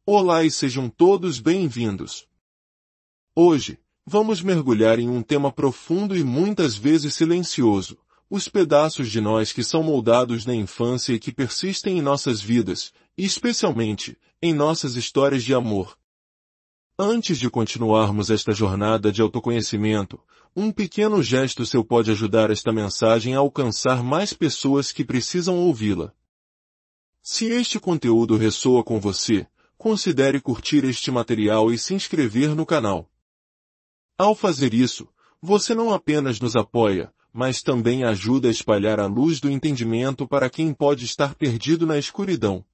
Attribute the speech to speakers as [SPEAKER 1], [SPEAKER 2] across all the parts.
[SPEAKER 1] Olá e sejam todos bem-vindos. Hoje, vamos mergulhar em um tema profundo e muitas vezes silencioso, os pedaços de nós que são moldados na infância e que persistem em nossas vidas, e especialmente, em nossas histórias de amor. Antes de continuarmos esta jornada de autoconhecimento, um pequeno gesto seu pode ajudar esta mensagem a alcançar mais pessoas que precisam ouvi-la. Se este conteúdo ressoa com você, considere curtir este material e se inscrever no canal. Ao fazer isso, você não apenas nos apoia, mas também ajuda a espalhar a luz do entendimento para quem pode estar perdido na escuridão.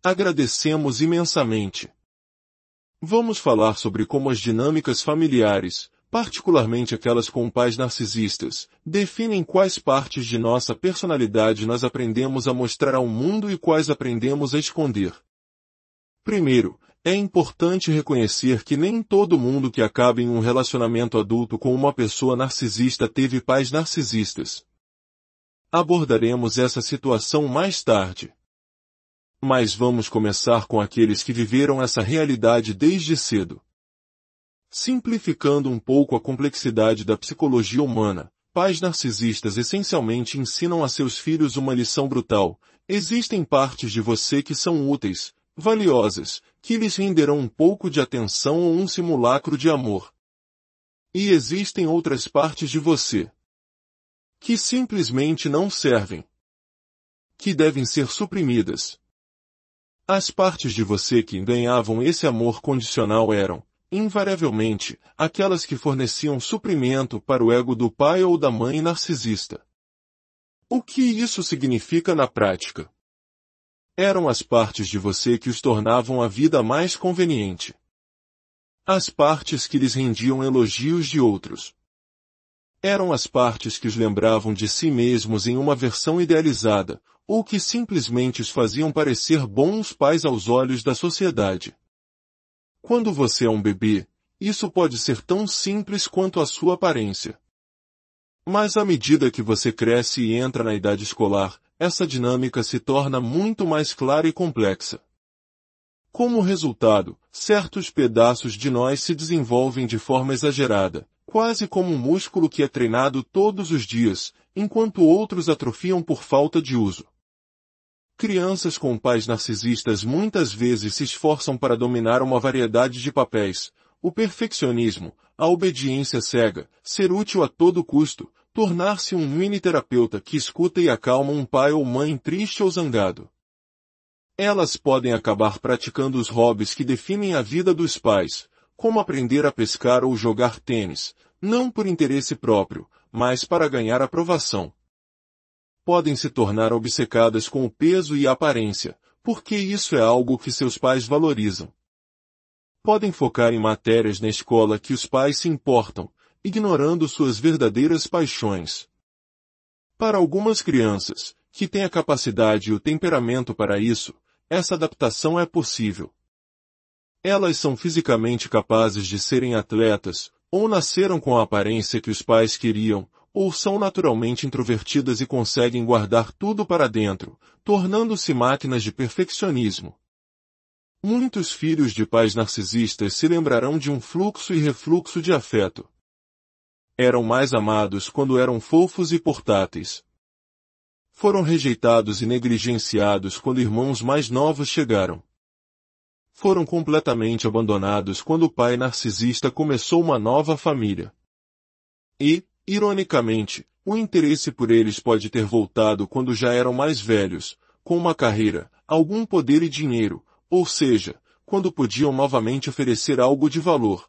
[SPEAKER 1] Agradecemos imensamente. Vamos falar sobre como as dinâmicas familiares, particularmente aquelas com pais narcisistas, definem quais partes de nossa personalidade nós aprendemos a mostrar ao mundo e quais aprendemos a esconder. Primeiro, é importante reconhecer que nem todo mundo que acaba em um relacionamento adulto com uma pessoa narcisista teve pais narcisistas. Abordaremos essa situação mais tarde. Mas vamos começar com aqueles que viveram essa realidade desde cedo. Simplificando um pouco a complexidade da psicologia humana, pais narcisistas essencialmente ensinam a seus filhos uma lição brutal: existem partes de você que são úteis, valiosas, que lhes renderão um pouco de atenção ou um simulacro de amor. E existem outras partes de você que simplesmente não servem, que devem ser suprimidas. As partes de você que ganhavam esse amor condicional eram, invariavelmente, aquelas que forneciam suprimento para o ego do pai ou da mãe narcisista. O que isso significa na prática? Eram as partes de você que os tornavam a vida mais conveniente. As partes que lhes rendiam elogios de outros. Eram as partes que os lembravam de si mesmos em uma versão idealizada, ou que simplesmente os faziam parecer bons pais aos olhos da sociedade. Quando você é um bebê, isso pode ser tão simples quanto a sua aparência. Mas à medida que você cresce e entra na idade escolar, essa dinâmica se torna muito mais clara e complexa. Como resultado, certos pedaços de nós se desenvolvem de forma exagerada, quase como um músculo que é treinado todos os dias, enquanto outros atrofiam por falta de uso. Crianças com pais narcisistas muitas vezes se esforçam para dominar uma variedade de papéis: o perfeccionismo, a obediência cega, ser útil a todo custo, tornar-se um mini-terapeuta que escuta e acalma um pai ou mãe triste ou zangado. Elas podem acabar praticando os hobbies que definem a vida dos pais, como aprender a pescar ou jogar tênis, não por interesse próprio, mas para ganhar aprovação. Podem se tornar obcecadas com o peso e a aparência, porque isso é algo que seus pais valorizam. Podem focar em matérias na escola que os pais se importam, ignorando suas verdadeiras paixões. Para algumas crianças, que têm a capacidade e o temperamento para isso, essa adaptação é possível. Elas são fisicamente capazes de serem atletas, ou nasceram com a aparência que os pais queriam, ou são naturalmente introvertidas e conseguem guardar tudo para dentro, tornando-se máquinas de perfeccionismo. Muitos filhos de pais narcisistas se lembrarão de um fluxo e refluxo de afeto. Eram mais amados quando eram fofos e portáteis. Foram rejeitados e negligenciados quando irmãos mais novos chegaram. Foram completamente abandonados quando o pai narcisista começou uma nova família. E, ironicamente, o interesse por eles pode ter voltado quando já eram mais velhos, com uma carreira, algum poder e dinheiro, ou seja, quando podiam novamente oferecer algo de valor.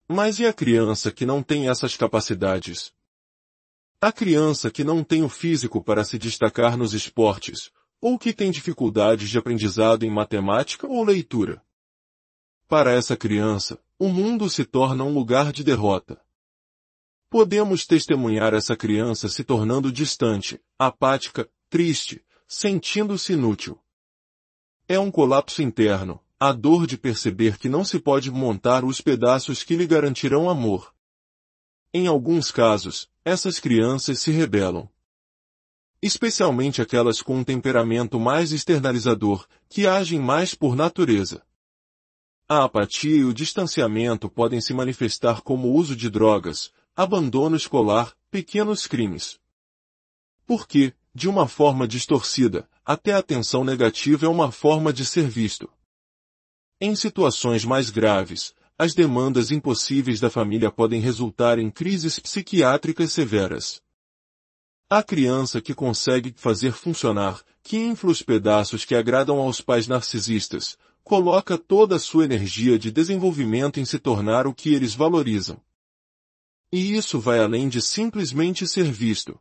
[SPEAKER 1] Mas e a criança que não tem essas capacidades? A criança que não tem o físico para se destacar nos esportes, ou que tem dificuldades de aprendizado em matemática ou leitura. Para essa criança, o mundo se torna um lugar de derrota. Podemos testemunhar essa criança se tornando distante, apática, triste, sentindo-se inútil. É um colapso interno, a dor de perceber que não se pode montar os pedaços que lhe garantirão amor. Em alguns casos, essas crianças se rebelam. especialmente aquelas com um temperamento mais externalizador, que agem mais por natureza. A apatia e o distanciamento podem se manifestar como uso de drogas, abandono escolar, pequenos crimes. Porque, de uma forma distorcida, até a atenção negativa é uma forma de ser visto. Em situações mais graves, as demandas impossíveis da família podem resultar em crises psiquiátricas severas. A criança que consegue fazer funcionar, que infla os pedaços que agradam aos pais narcisistas, coloca toda a sua energia de desenvolvimento em se tornar o que eles valorizam. E isso vai além de simplesmente ser visto.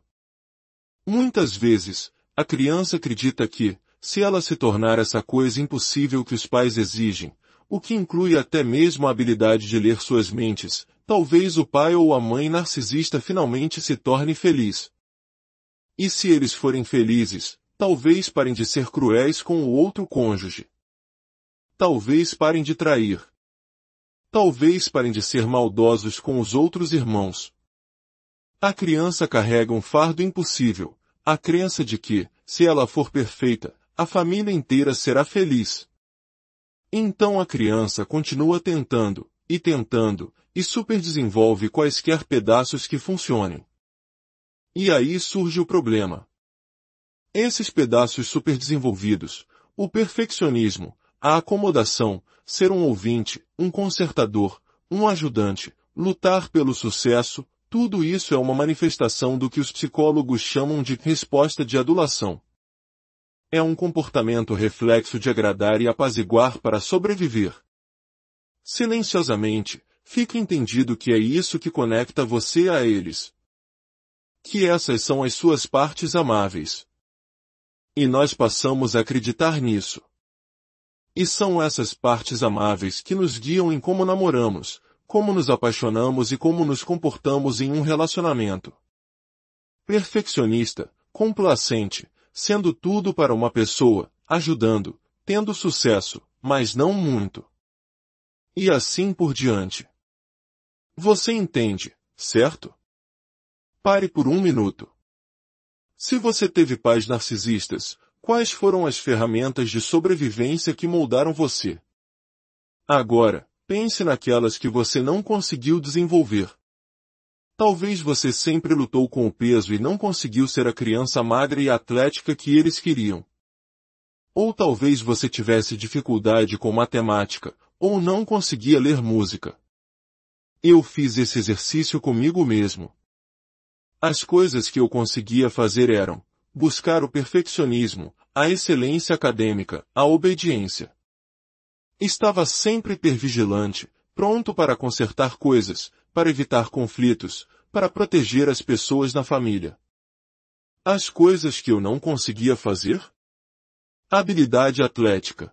[SPEAKER 1] Muitas vezes, a criança acredita que, se ela se tornar essa coisa impossível que os pais exigem, o que inclui até mesmo a habilidade de ler suas mentes, talvez o pai ou a mãe narcisista finalmente se torne feliz. E se eles forem felizes, talvez parem de ser cruéis com o outro cônjuge. Talvez parem de trair. Talvez parem de ser maldosos com os outros irmãos. A criança carrega um fardo impossível, a crença de que, se ela for perfeita, a família inteira será feliz. Então a criança continua tentando, e superdesenvolve quaisquer pedaços que funcionem. E aí surge o problema. Esses pedaços superdesenvolvidos, o perfeccionismo, a acomodação, ser um ouvinte, um consertador, um ajudante, lutar pelo sucesso, tudo isso é uma manifestação do que os psicólogos chamam de resposta de adulação. É um comportamento reflexo de agradar e apaziguar para sobreviver. Silenciosamente, fica entendido que é isso que conecta você a eles. Que essas são as suas partes amáveis. E nós passamos a acreditar nisso. E são essas partes amáveis que nos guiam em como namoramos, como nos apaixonamos e como nos comportamos em um relacionamento. Perfeccionista, complacente, sendo tudo para uma pessoa, ajudando, tendo sucesso, mas não muito. E assim por diante. Você entende, certo? Pare por um minuto. Se você teve pais narcisistas, quais foram as ferramentas de sobrevivência que moldaram você? Agora, pense naquelas que você não conseguiu desenvolver. Talvez você sempre lutou com o peso e não conseguiu ser a criança magra e atlética que eles queriam. Ou talvez você tivesse dificuldade com matemática, ou não conseguia ler música. Eu fiz esse exercício comigo mesmo. As coisas que eu conseguia fazer eram buscar o perfeccionismo, a excelência acadêmica, a obediência. Estava sempre hipervigilante, pronto para consertar coisas, para evitar conflitos, para proteger as pessoas na família. As coisas que eu não conseguia fazer? Habilidade atlética.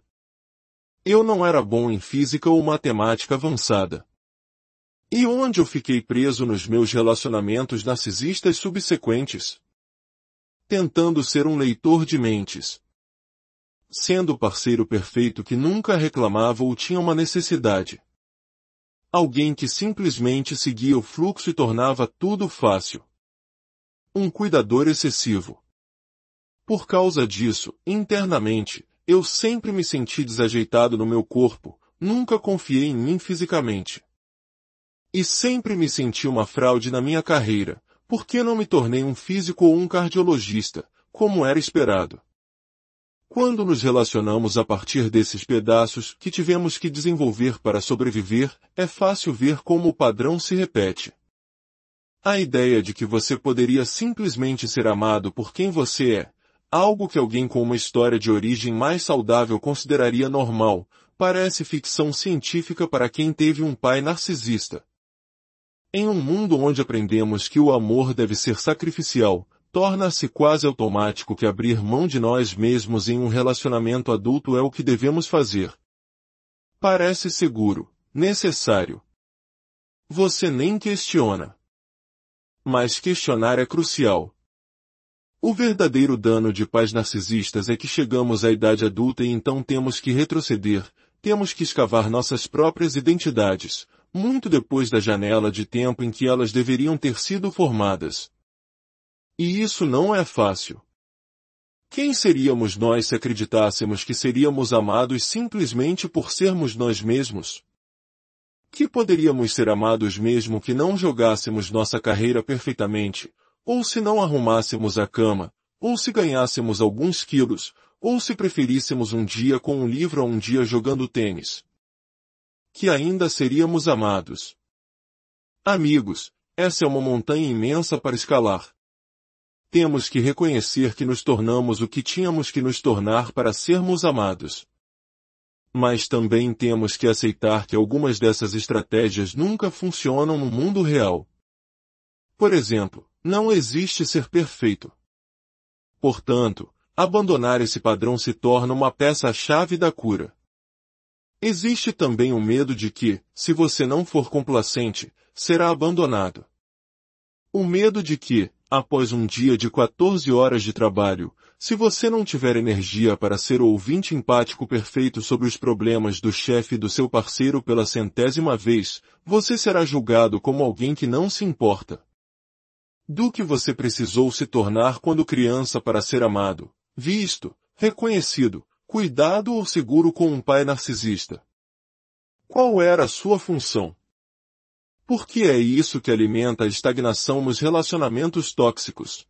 [SPEAKER 1] Eu não era bom em física ou matemática avançada. E onde eu fiquei preso nos meus relacionamentos narcisistas subsequentes? Tentando ser um leitor de mentes. Sendo o parceiro perfeito que nunca reclamava ou tinha uma necessidade. Alguém que simplesmente seguia o fluxo e tornava tudo fácil. Um cuidador excessivo. Por causa disso, internamente, eu sempre me senti desajeitado no meu corpo, nunca confiei em mim fisicamente. E sempre me senti uma fraude na minha carreira, porque não me tornei um físico ou um cardiologista, como era esperado. Quando nos relacionamos a partir desses pedaços que tivemos que desenvolver para sobreviver, é fácil ver como o padrão se repete. A ideia de que você poderia simplesmente ser amado por quem você é, algo que alguém com uma história de origem mais saudável consideraria normal, parece ficção científica para quem teve um pai narcisista. Em um mundo onde aprendemos que o amor deve ser sacrificial, torna-se quase automático que abrir mão de nós mesmos em um relacionamento adulto é o que devemos fazer. Parece seguro, necessário. Você nem questiona. Mas questionar é crucial. O verdadeiro dano de pais narcisistas é que chegamos à idade adulta e então temos que retroceder, temos que escavar nossas próprias identidades, muito depois da janela de tempo em que elas deveriam ter sido formadas. E isso não é fácil. Quem seríamos nós se acreditássemos que seríamos amados simplesmente por sermos nós mesmos? Que poderíamos ser amados mesmo que não jogássemos nossa carreira perfeitamente, ou se não arrumássemos a cama, ou se ganhássemos alguns quilos, ou se preferíssemos um dia com um livro a um dia jogando tênis? Que ainda seríamos amados. Amigos, essa é uma montanha imensa para escalar. Temos que reconhecer que nos tornamos o que tínhamos que nos tornar para sermos amados. Mas também temos que aceitar que algumas dessas estratégias nunca funcionam no mundo real. Por exemplo, não existe ser perfeito. Portanto, abandonar esse padrão se torna uma peça-chave da cura. Existe também o medo de que, se você não for complacente, será abandonado. O medo de que, após um dia de 14 horas de trabalho, se você não tiver energia para ser o ouvinte empático perfeito sobre os problemas do chefe e do seu parceiro pela 100ª vez, você será julgado como alguém que não se importa. Do que você precisou se tornar quando criança para ser amado, visto, reconhecido, cuidado ou seguro com um pai narcisista? Qual era a sua função? Por que é isso que alimenta a estagnação nos relacionamentos tóxicos?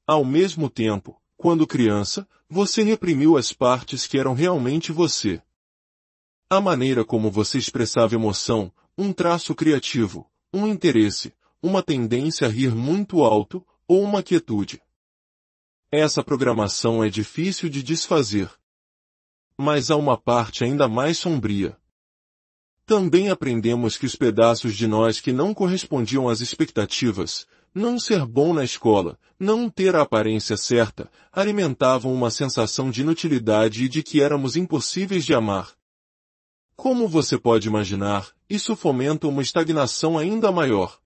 [SPEAKER 1] Ao mesmo tempo, quando criança, você reprimiu as partes que eram realmente você. A maneira como você expressava emoção, um traço criativo, um interesse, uma tendência a rir muito alto, ou uma quietude. Essa programação é difícil de desfazer. Mas há uma parte ainda mais sombria. Também aprendemos que os pedaços de nós que não correspondiam às expectativas, não ser bom na escola, não ter a aparência certa, alimentavam uma sensação de inutilidade e de que éramos impossíveis de amar. Como você pode imaginar, isso fomenta uma estagnação ainda maior.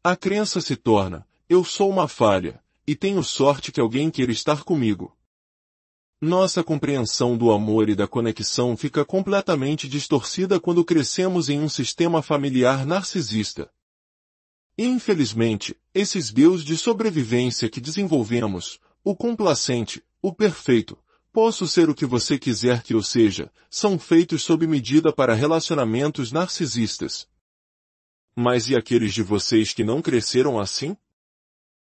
[SPEAKER 1] A crença se torna, eu sou uma falha, e tenho sorte que alguém queira estar comigo. Nossa compreensão do amor e da conexão fica completamente distorcida quando crescemos em um sistema familiar narcisista. Infelizmente, esses deus de sobrevivência que desenvolvemos, o complacente, o perfeito, posso ser o que você quiser que eu seja, são feitos sob medida para relacionamentos narcisistas. Mas e aqueles de vocês que não cresceram assim?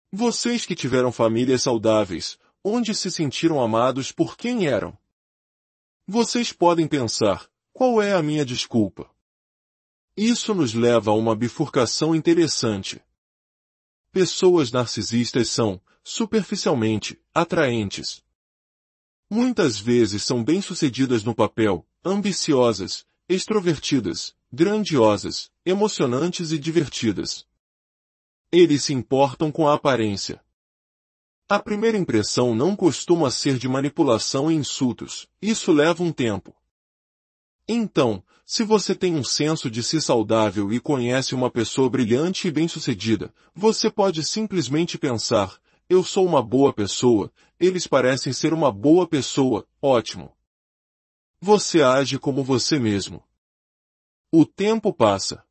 [SPEAKER 1] Vocês que tiveram famílias saudáveis, onde se sentiram amados por quem eram? Vocês podem pensar, qual é a minha desculpa? Isso nos leva a uma bifurcação interessante. Pessoas narcisistas são, superficialmente, atraentes. Muitas vezes são bem-sucedidas no papel, ambiciosas, extrovertidas, grandiosas, emocionantes e divertidas. Eles se importam com a aparência. A primeira impressão não costuma ser de manipulação e insultos, isso leva um tempo. Então, se você tem um senso de si saudável e conhece uma pessoa brilhante e bem-sucedida, você pode simplesmente pensar, eu sou uma boa pessoa, eles parecem ser uma boa pessoa, ótimo. Você age como você mesmo. O tempo passa.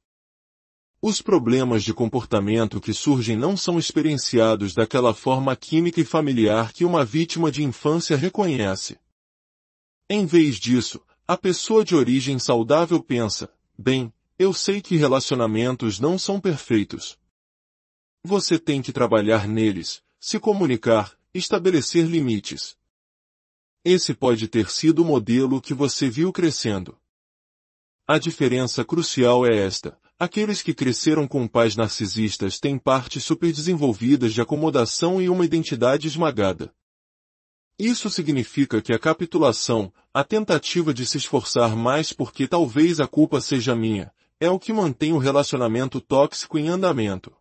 [SPEAKER 1] Os problemas de comportamento que surgem não são experienciados daquela forma química e familiar que uma vítima de infância reconhece. Em vez disso, a pessoa de origem saudável pensa, bem, eu sei que relacionamentos não são perfeitos. Você tem que trabalhar neles, se comunicar, estabelecer limites. Esse pode ter sido o modelo que você viu crescendo. A diferença crucial é esta. Aqueles que cresceram com pais narcisistas têm partes superdesenvolvidas de acomodação e uma identidade esmagada. Isso significa que a capitulação, a tentativa de se esforçar mais porque talvez a culpa seja minha, é o que mantém o relacionamento tóxico em andamento.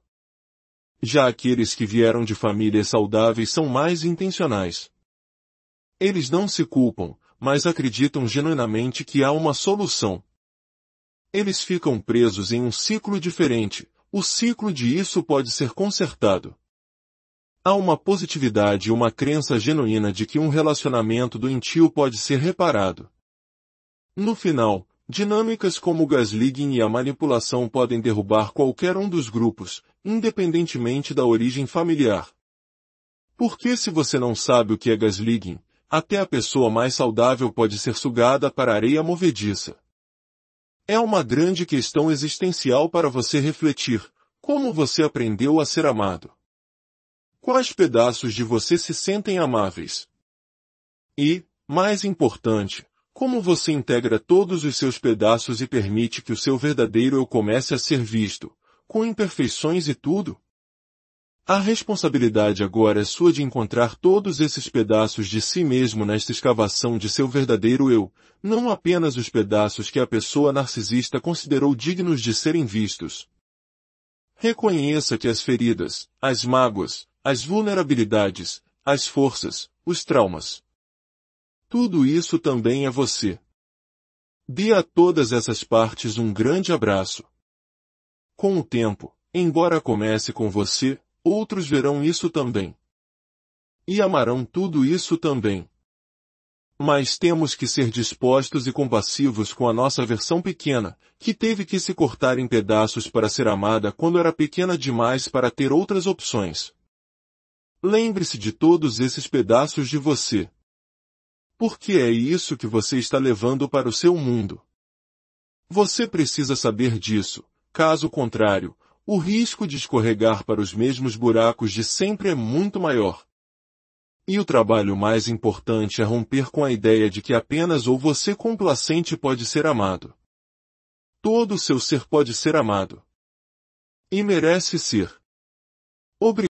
[SPEAKER 1] Já aqueles que vieram de famílias saudáveis são mais intencionais. Eles não se culpam, mas acreditam genuinamente que há uma solução. Eles ficam presos em um ciclo diferente, o ciclo de isso pode ser consertado. Há uma positividade e uma crença genuína de que um relacionamento doentio pode ser reparado. No final, dinâmicas como o gaslighting e a manipulação podem derrubar qualquer um dos grupos, independentemente da origem familiar. Porque se você não sabe o que é gaslighting, até a pessoa mais saudável pode ser sugada para a areia movediça. É uma grande questão existencial para você refletir. Como você aprendeu a ser amado? Quais pedaços de você se sentem amáveis? E, mais importante, como você integra todos os seus pedaços e permite que o seu verdadeiro eu comece a ser visto, com imperfeições e tudo? A responsabilidade agora é sua de encontrar todos esses pedaços de si mesmo nesta escavação de seu verdadeiro eu, não apenas os pedaços que a pessoa narcisista considerou dignos de serem vistos. Reconheça que as feridas, as mágoas, as vulnerabilidades, as forças, os traumas. Tudo isso também é você. Dê a todas essas partes um grande abraço. Com o tempo, embora comece com você, outros verão isso também. E amarão tudo isso também. Mas temos que ser dispostos e compassivos com a nossa versão pequena, que teve que se cortar em pedaços para ser amada quando era pequena demais para ter outras opções. Lembre-se de todos esses pedaços de você. Porque é isso que você está levando para o seu mundo. Você precisa saber disso, caso contrário, o risco de escorregar para os mesmos buracos de sempre é muito maior. E o trabalho mais importante é romper com a ideia de que apenas ou você complacente pode ser amado. Todo o seu ser pode ser amado. E merece ser. Obrigado.